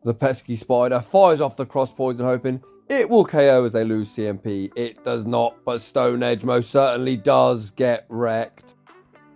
The pesky spider fires off the cross poison, hoping it will KO as they lose CMP. It does not, but Stone Edge most certainly does get wrecked.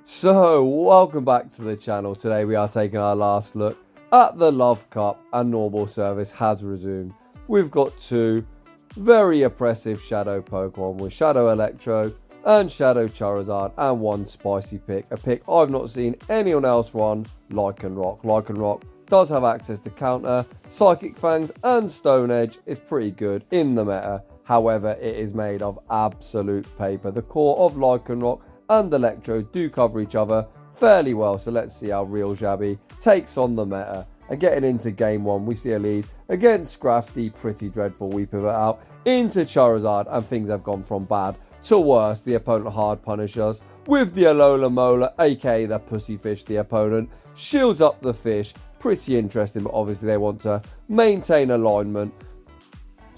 So, welcome back to the channel. Today we are taking our last look at the Love Cup, and normal service has resumed. We've got two very oppressive Shadow Pokemon with Shadow Elecrrode and Shadow Charizard, and one spicy pick. A pick I've not seen anyone else run, Lycanroc. Lycanroc does have access to counter, Psychic Fangs and Stone Edge is pretty good in the meta. However, it is made of absolute paper. The core of Lycanroc and Electrode do cover each other fairly well, so let's see how real Jabby takes on the meta. And getting into game one, we see a lead against Scrafty, pretty dreadful. We pivot out into Charizard and things have gone from bad to worse. The opponent hard punishes us with the Alola Mola, aka the Pussyfish. The opponent shields up the fish. Pretty interesting, but obviously they want to maintain alignment.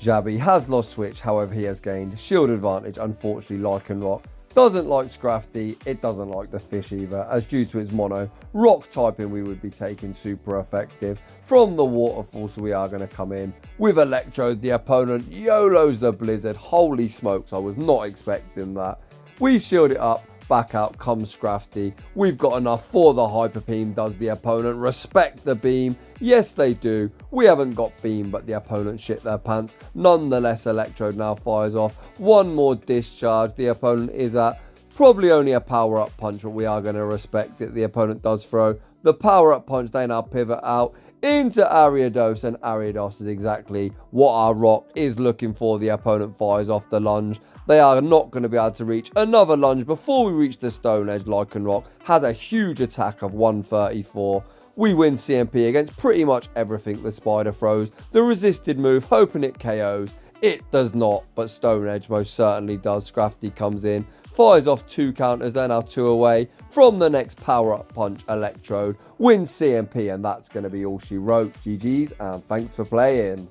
Jabby has lost switch, however he has gained shield advantage. Unfortunately, Lycanroc doesn't like Scrafty, it doesn't like the fish either, as due to its mono rock typing we would be taking super effective from the waterfall. So we are going to come in with Electrode. The opponent YOLOs the blizzard. Holy smokes, I was not expecting that. We shield it up. Back out comes Scrafty. We've got enough for the Hyper Beam. Does the opponent respect the beam? Yes, they do. We haven't got beam, but the opponent shit their pants. Nonetheless, Electrode now fires off one more discharge. The opponent is at probably only a power-up punch, but we are going to respect it. The opponent does throw the power-up punch. They now pivot out into Ariados, and Ariados is exactly what our rock is looking for. The opponent fires off the lunge. They are not going to be able to reach another lunge before we reach the Stone Edge. Lycanroc has a huge attack of 134. We win CMP against pretty much everything the spider throws. The resisted move, hoping it KOs. It does not, but Stone Edge most certainly does. Scrafty comes in, fires off two counters, they're now two away from the next power-up punch. Electrode wins CMP, and that's going to be all she wrote. GG's, and thanks for playing.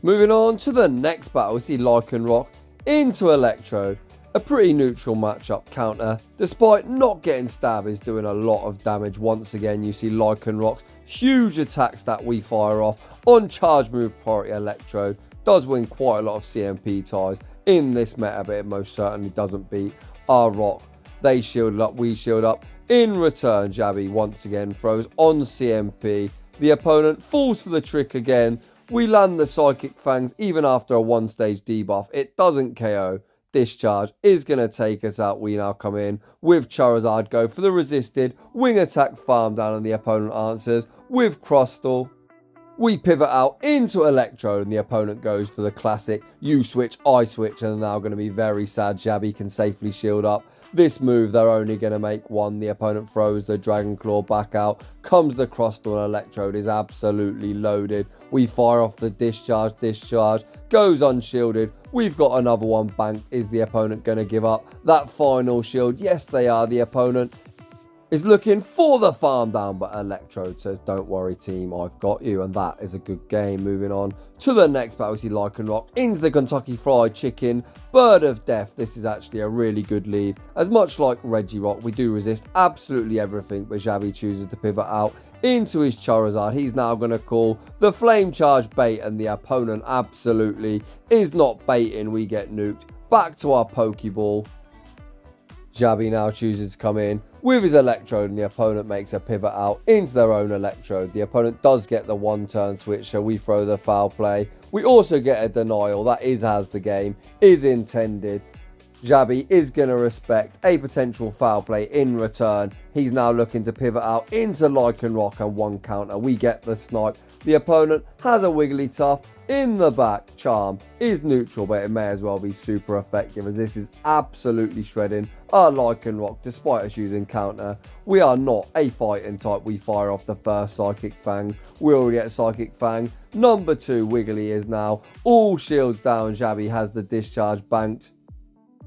Moving on to the next battle, we see Lycanroc into Electrode. A pretty neutral matchup. Counter, despite not getting stabbed, is doing a lot of damage. Once again, you see Lycanroc's huge attacks that we fire off on charge move priority. Electrode does win quite a lot of CMP ties in this meta, but it most certainly doesn't beat our rock. They shielded up, we shield up. In return, Jabby once again throws on CMP. The opponent falls for the trick again. We land the Psychic Fangs even after a one-stage debuff. It doesn't KO. Discharge is going to take us out. We now come in with Charizard, go for the resisted wing attack farm down, and the opponent answers with Crustle. We pivot out into Electrode, and the opponent goes for the classic you switch, I switch, and are now going to be very sad. Jabby can safely shield up this move. They're only going to make one. The opponent throws the Dragon Claw back out. Comes the Crustle, and Electrode is absolutely loaded. We fire off the discharge. Discharge goes unshielded. We've got another one banked. Is the opponent going to give up that final shield? Yes, they are. The opponent is looking for the farm down, but Electrode says, don't worry team, I've got you, and that is a good game. Moving on to the next battle, we see Lycanroc into the Kentucky Fried Chicken, Bird of Death. This is actually a really good lead, as much like Regirock, we do resist absolutely everything, but Jabby chooses to pivot out into his Charizard. He's now going to call the Flame Charge bait, and the opponent absolutely is not baiting. We get nuked. Back to our Pokeball. Jabby now chooses to come in with his Electrode, and the opponent makes a pivot out into their own Electrode. The opponent does get the one-turn switch, so we throw the foul play. We also get a denial. That is as the game is intended. Jabby is going to respect a potential foul play in return. He's now looking to pivot out into Lycanroc, and one counter. We get the snipe. The opponent has a Wigglytuff in the back. Charm is neutral, but it may as well be super effective, as this is absolutely shredding our Lycanroc despite us using counter. We are not a fighting type. We fire off the first Psychic Fangs. We already get Psychic Fang. Number two, Wiggly is now all shields down. Jabby has the discharge banked.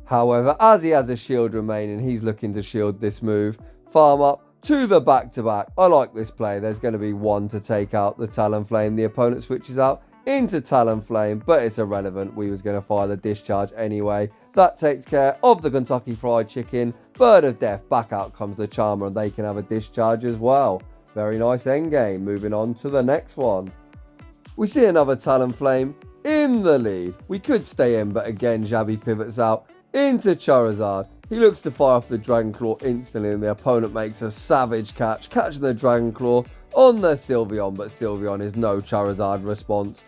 However, as he has a shield remaining, he's looking to shield this move. Farm up to the back-to-back. I like this play. There's going to be one to take out the Talonflame. The opponent switches out into Talonflame, but it's irrelevant. We was going to fire the discharge anyway. That takes care of the Kentucky Fried Chicken. Bird of Death. Back out comes the Charmer, and they can have a discharge as well. Very nice endgame. Moving on to the next one. We see another Talonflame in the lead. We could stay in, but again, Jabby pivots out into Charizard. He looks to fire off the Dragon Claw instantly, and the opponent makes a savage catch, catching the Dragon Claw on the Sylveon, but Sylveon is no Charizard response.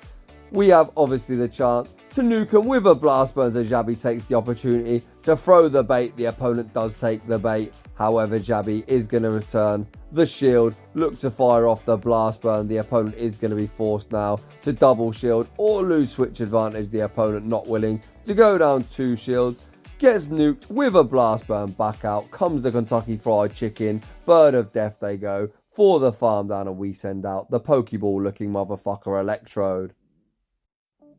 We have obviously the chance to nuke him with a Blast Burn, so Jabby takes the opportunity to throw the bait. The opponent does take the bait. However, Jabby is going to return the shield, look to fire off the Blast Burn. The opponent is going to be forced now to double shield or lose switch advantage. The opponent not willing to go down 2 shields. Gets nuked with a Blast Burn. Back out comes the Kentucky Fried Chicken. Bird of Death they go for the farm down, and we send out the Pokeball looking motherfucker Electrode.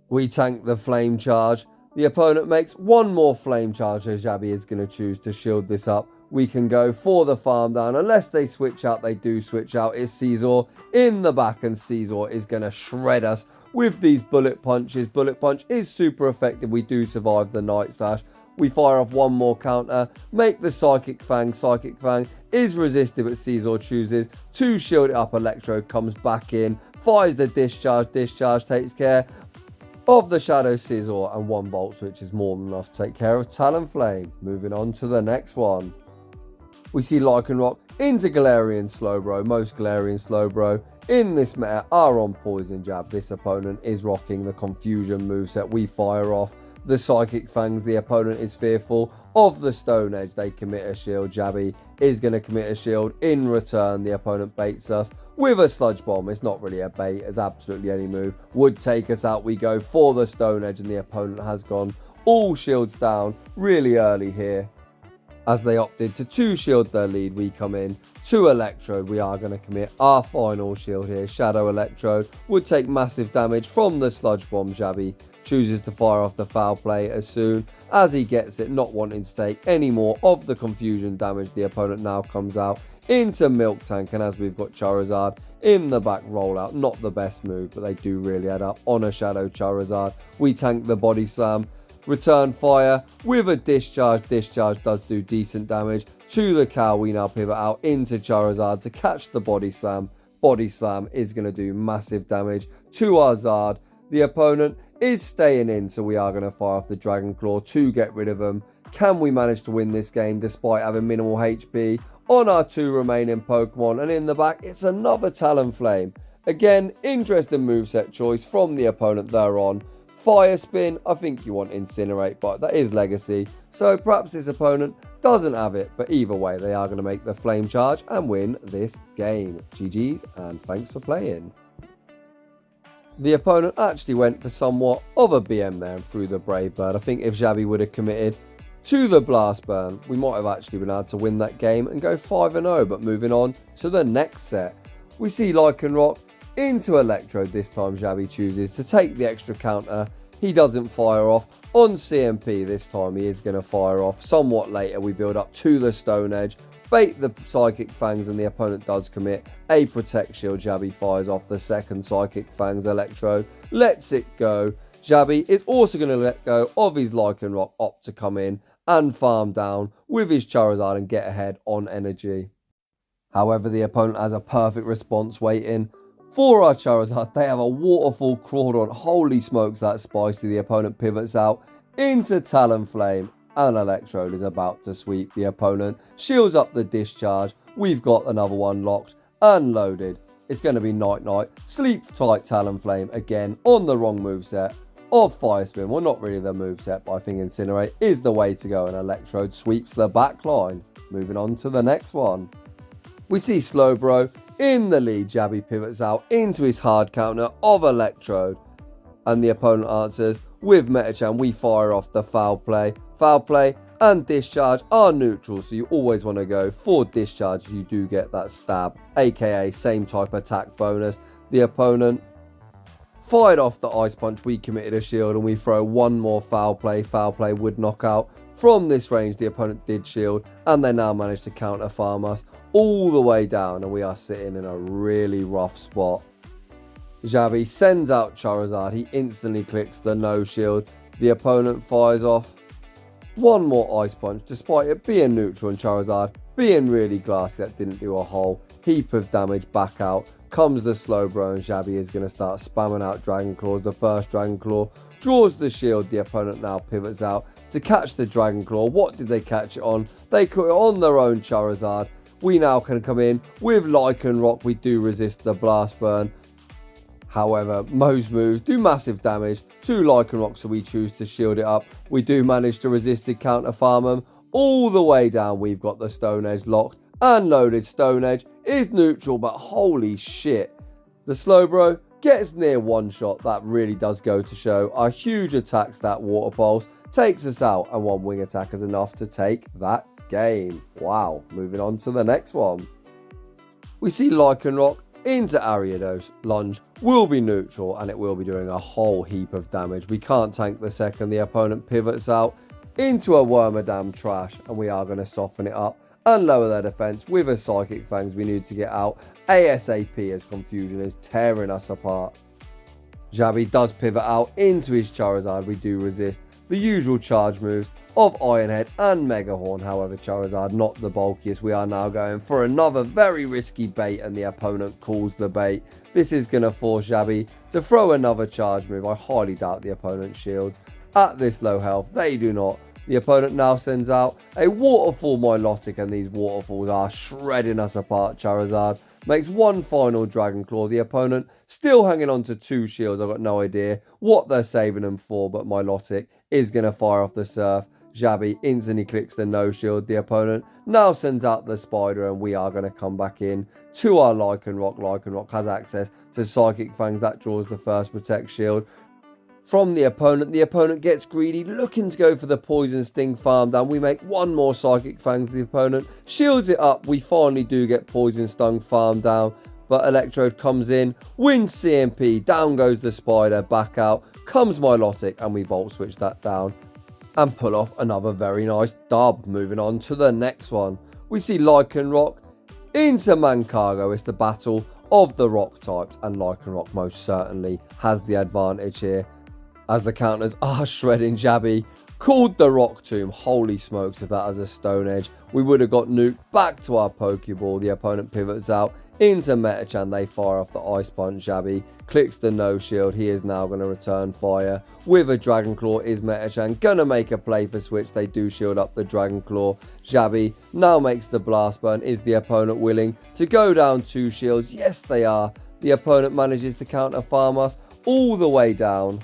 We tank the Flame Charge. The opponent makes one more Flame Charge, so Jabby is going to choose to shield this up. We can go for the farm down. Unless they switch out, they do switch out. It's Caesar in the back, and Caesar is going to shred us with these Bullet Punches. Bullet Punch is super effective. We do survive the Night Slash. We fire off one more counter, make the Psychic Fang. Psychic Fang is resisted, but Caesar chooses to shield it up. Electrode comes back in, fires the Discharge. Discharge takes care of the Shadow Scissor, and 1 Volt Switch is more than enough to take care of Talonflame. Moving on to the next one. We see Lycanroc into Galarian Slowbro. Most Galarian Slowbro in this meta are on Poison Jab. This opponent is rocking the Confusion moveset. We fire off the Psychic Fangs. The opponent is fearful of the Stone Edge. They commit a shield. Jabby is going to commit a shield in return. The opponent baits us with a Sludge Bomb. It's not really a bait, as absolutely any move would take us out. We go for the Stone Edge, and the opponent has gone all shields down really early here. As they opted to 2 shield their lead, we come in to Electrode. We are going to commit our final shield here. Shadow Electrode would take massive damage from the Sludge Bomb. Jabby chooses to fire off the Foul Play as soon as he gets it, not wanting to take any more of the Confusion damage. The opponent now comes out into Milk Tank, and as we've got Charizard in the back rollout, not the best move, but they do really add up on a Shadow Charizard. We tank the Body Slam, return fire with a Discharge. Discharge does do decent damage to the cow. We now pivot out into Charizard to catch the Body Slam. Body Slam is going to do massive damage to our Zard. The opponent is staying in, so we are going to fire off the Dragon Claw to get rid of them. Can we manage to win this game despite having minimal HP on our 2 remaining Pokemon? And in the back, it's another Talonflame. Again, interesting moveset choice from the opponent there on. Fire Spin, I think you want Incinerate, but that is Legacy, so perhaps this opponent doesn't have it. But either way, they are going to make the Flame Charge and win this game. GG's, and thanks for playing. The opponent actually went for somewhat of a BM there and threw the Brave Bird. I think if Jabby would have committed to the Blast Burn, we might have actually been able to win that game and go 5-0. But moving on to the next set, we see Lycanroc into Electrode. This time Jabby chooses to take the extra counter. He doesn't fire off on CMP this time. He is going to fire off somewhat later. We build up to the Stone Edge, bait the Psychic Fangs, and the opponent does commit a Protect Shield. Jabby fires off the second Psychic Fangs. Electrode lets it go. Jabby is also going to let go of his Lycanroc, opt to come in and farm down with his Charizard and get ahead on energy. However, the opponent has a perfect response waiting for our Charizard. They have a Waterfall Crawdon. Holy smokes, that's spicy. The opponent pivots out into Talonflame, and Electrode is about to sweep the opponent. Shields up the Discharge. We've got another one locked and loaded. It's going to be Night Night. Sleep Tight Talonflame again on the wrong moveset of Fire Spin. Well, not really the moveset, but I think Incinerate is the way to go, and Electrode sweeps the backline. Moving on to the next one. We see Slowbro in the lead. Jabby pivots out into his hard counter of Electrode, and the opponent answers with Metachan. We fire off the Foul Play. Foul Play and Discharge are neutral, so you always want to go for Discharge. You do get that stab, aka same type attack bonus. The opponent fired off the Ice Punch. We committed a shield, and we throw one more Foul Play. Foul Play would knock out from this range. The opponent did shield, and they now managed to counter farm us all the way down, and we are sitting in a really rough spot. Jabby sends out Charizard. He instantly clicks the no shield. The opponent fires off one more Ice Punch, despite it being neutral and Charizard being really glassy. That didn't do a whole heap of damage. Back out comes the Slowbro, and Xabi is going to start spamming out Dragon Claws. The first Dragon Claw draws the shield. The opponent now pivots out to catch the Dragon Claw. What did they catch it on? They caught it on their own Charizard. We now can come in with Lycanroc. We do resist the Blast Burn. However, most moves do massive damage to Lycanroc, so we choose to shield it up. We do manage to resist the counter farm them all the way down. We've got the Stone Edge locked and loaded. Stone Edge is neutral, but holy shit. The Slowbro gets near one shot. That really does go to show. Our huge attack stat, Water Pulse, takes us out, and one wing attack is enough to take that game. Wow. Moving on to the next one. We see Lycanroc into Ariados. Lunge will be neutral, and it will be doing a whole heap of damage. We can't tank the second the opponent pivots out into a Wormadam Trash, and we are going to soften it up and lower their defense with a Psychic Fangs. We need to get out ASAP as Confusion is tearing us apart. Xabi does pivot out into his Charizard. We do resist the usual charge moves of Iron Head and Mega Horn. However, Charizard not the bulkiest. We are now going for another very risky bait, and the opponent calls the bait. This is going to force Xabi to throw another charge move. I highly doubt the opponent shields at this low health. They do not. The opponent now sends out a Waterfall Milotic, and these Waterfalls are shredding us apart. Charizard makes one final Dragon Claw. The opponent still hanging on to two shields. I've got no idea what they're saving them for, but Milotic is going to fire off the Surf. Xabi instantly clicks the no shield. The opponent now sends out the Spider, and we are going to come back in to our Lycanroc. Lycanroc has access to Psychic Fangs. That draws the first Protect Shield from the opponent. The opponent gets greedy, looking to go for the Poison Sting farm down. We make one more Psychic Fangs. The opponent shields it up. We finally do get Poison Stung farm down, but Electrode comes in, wins CMP. Down goes the Spider. Back out comes Milotic, and we Volt Switch that down and pull off another very nice dub. Moving on to the next one. We see Lycanroc into Mancargo. It's the battle of the rock types, and Lycanroc most certainly has the advantage here, as the counters are shredding. Xabi called the Rock Tomb. Holy smokes, if that has a Stone Edge, we would have got nuked back to our Pokeball. The opponent pivots out into Metachan. They fire off the Ice Punch. Xabi clicks the no shield. He is now going to return fire with a Dragon Claw. Is Metachan going to make a play for switch? They do shield up the Dragon Claw. Xabi now makes the Blast Burn. Is the opponent willing to go down two shields? Yes, they are. The opponent manages to counter farm us all the way down.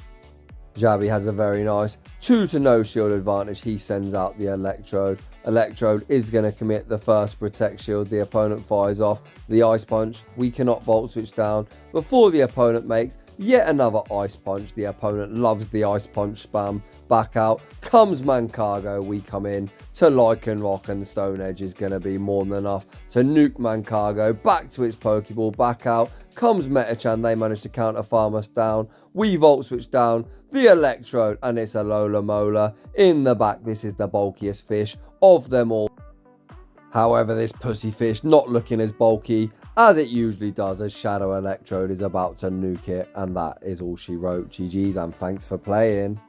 Xabi has a very nice 2-0 shield advantage. He sends out the Electrode. Electrode is going to commit the first Protect Shield. The opponent fires off the Ice Punch. We cannot Volt Switch down before the opponent makes yet another Ice Punch. The opponent loves the Ice Punch spam. Back out comes Mancargo. We come in to Lycanroc, and the Stone Edge is going to be more than enough to nuke Mancargo back to its Pokeball. Back out comes Metachan. They manage to counter farm us down. We Volt Switch down the Electrode, and it's a Lola Mola in the back. This is the bulkiest fish of them all. However, this pussy fish not looking as bulky as it usually does, as Shadow Elecrrode is about to nuke it. And that is all she wrote. GG's, and thanks for playing.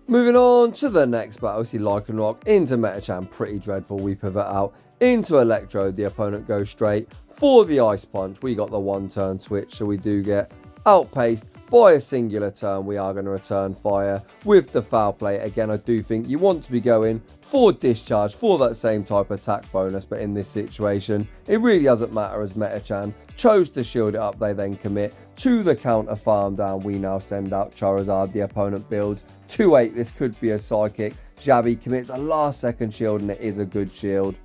Moving on to the next battle, we see Lycanroc into Metachan. Pretty dreadful. We pivot out into Electrode. The opponent goes straight for the Ice Punch. We got the one turn switch, so we do get outpaced by a singular turn. We are going to return fire with the Foul Play. Again, I do think you want to be going for Discharge for that same type of attack bonus, but in this situation it really doesn't matter, as Metachan chose to shield it up. They then commit to the counter farm down. We now send out Charizard. The opponent builds 2-8. This could be a Psychic. Xabi commits a last second shield, and it is a good shield,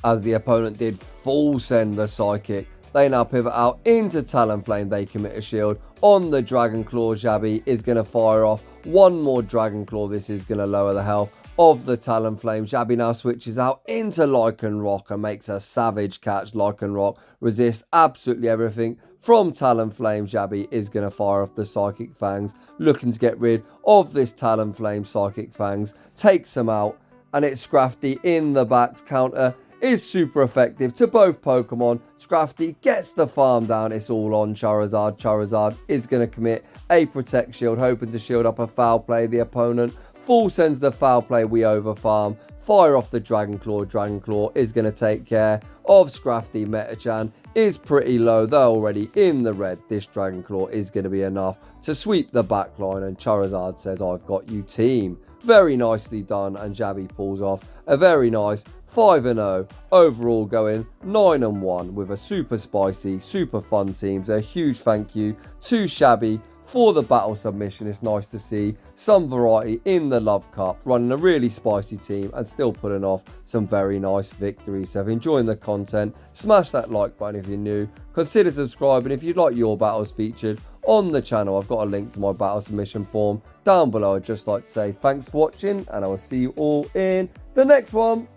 as the opponent did full send the Psychic. They now pivot out into Talonflame. They commit a shield on the Dragon Claw. Xabi is going to fire off one more Dragon Claw. This is going to lower the health of the Talonflame. Xabi now switches out into Lycanroc and makes a savage catch. Lycanroc resists absolutely everything from Talonflame. Xabi is going to fire off the Psychic Fangs, looking to get rid of this Talonflame. Psychic Fangs takes them out, and it's Scrafty in the back. Counter is super effective to both Pokemon. Scrafty gets the farm down. It's all on Charizard. Charizard is going to commit a Protect Shield, hoping to shield up a Foul Play. The opponent full sends the Foul Play. We over farm fire off the Dragon Claw. Dragon Claw is going to take care of Scrafty. Metachan is pretty low. They're already in the red. This Dragon Claw is going to be enough to sweep the backline, and Charizard says, I've got you, team. Very nicely done, and Jabby pulls off a very nice 5-0 overall, going 9-1 with a super spicy, super fun team. So a huge thank you to Shabby for the battle submission. It's nice to see some variety in the Love Cup, running a really spicy team and still pulling off some very nice victories. So if you're enjoying the content, smash that like button if you're new. Consider subscribing if you'd like your battles featured on the channel. I've got a link to my battle submission form down below. I'd just like to say thanks for watching, and I will see you all in the next one.